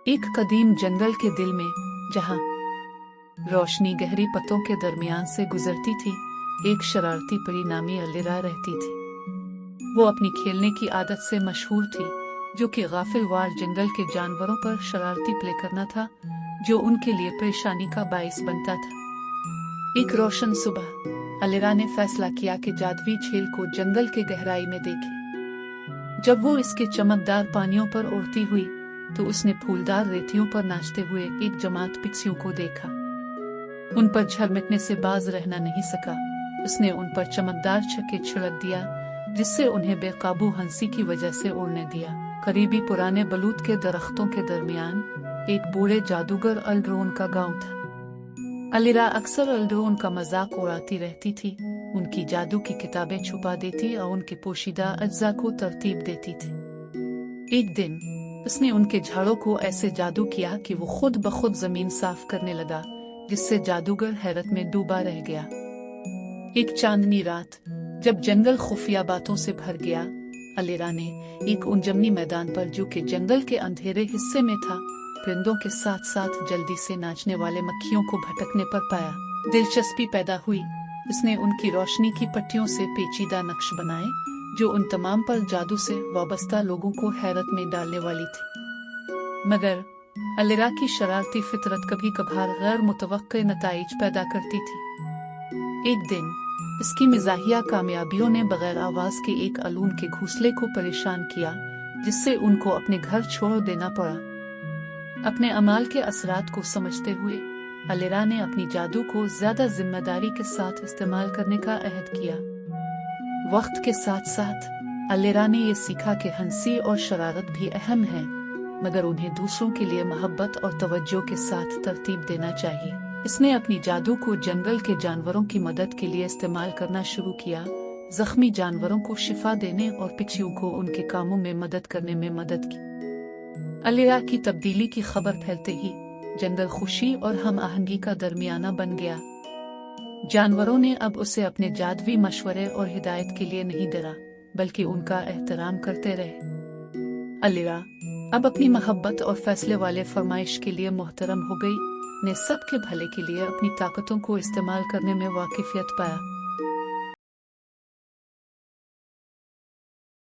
एक कदीम जंगल के दिल में, जहाँ रोशनी गहरी पत्तों के दरमियान से गुजरती थी, एक शरारती परी नामी अलिरा रहती थी। वो अपनी खेलने की आदत से मशहूर थी, जो कि गाफिलवार जंगल के जानवरों पर शरारती प्ले करना था, जो उनके लिए परेशानी का बाइस बनता था। एक रोशन सुबह अलिरा ने फैसला किया कि जादुई झील को जंगल के गहराई में देखे। जब वो इसके चमकदार पानियों पर उड़ती हुई, तो उसने फूलदार रेतियों पर नाचते हुए एक जमात पिक्सियों को देखा। उन पर झरमटने से बाज रहना नहीं सका। उसने उन पर चमकदार छक्के छिड़क दिया, जिससे उन्हें बेकाबू हंसी की वजह से उड़ने दिया। करीबी पुराने बलूत के दरख्तों के दरमियान एक बूढ़े जादूगर अल्ड्रोन का गांव था। अलिरा अक्सर अल्ड्रोन का मजाक उड़ाती रहती थी, उनकी जादू की किताबें छुपा देती और उनके पोशीदा अज्जा को तरतीब देती थी। एक दिन उसने उनके झाड़ों को ऐसे जादू किया कि वो खुद ब खुद जमीन साफ करने लगा, जिससे जादूगर हैरत में डूबा रह गया। एक चांदनी रात, जब जंगल खुफिया बातों से भर गया, अलिरा ने एक उनजमनी मैदान पर, जो कि जंगल के अंधेरे हिस्से में था, परिंदों के साथ साथ जल्दी से नाचने वाले मक्खियों को भटकने पर पाया। दिलचस्पी पैदा हुई। उसने उनकी रोशनी की पट्टियों से पेचीदा नक्श बनाए, जो उन तमाम पर जादू से वाबस्ता लोगों को हैरत में डालने वाली थी। मगर अलिरा की शरारती फितरत कभी कभार गैर मुतवक्के नताइज पैदा करती थी। एक दिन इसकी मिजाहिया कामयाबियों ने बगैर आवाज के एक अलून के घोंसले को परेशान किया, जिससे उनको अपने घर छोड़ देना पड़ा। अपने अमाल के असरात को समझते हुए अलिरा ने अपनी जादू को ज्यादा जिम्मेदारी के साथ इस्तेमाल करने का अहद किया। वक्त के साथ साथ अलिरा ने यह सीखा कि हंसी और शरारत भी अहम है, मगर उन्हें दूसरों के लिए मोहब्बत और तवज्जो के साथ तरतीब देना चाहिए। इसने अपनी जादू को जंगल के जानवरों की मदद के लिए इस्तेमाल करना शुरू किया, जख्मी जानवरों को शिफा देने और पिक्सियों को उनके कामों में मदद करने में मदद की। अलिरा की तब्दीली की खबर फैलते ही जंगल खुशी और हम आहंगी का दरमियाना बन गया। जानवरों ने अब उसे अपने जादुई मशवरे और हिदायत के लिए नहीं डरा, बल्कि उनका एहतराम करते रहे। अलिरा अब अपनी मोहब्बत और फैसले वाले फरमाइश के लिए मोहतरम हो गई, ने सबके भले के लिए अपनी ताकतों को इस्तेमाल करने में वाकिफियत पाया।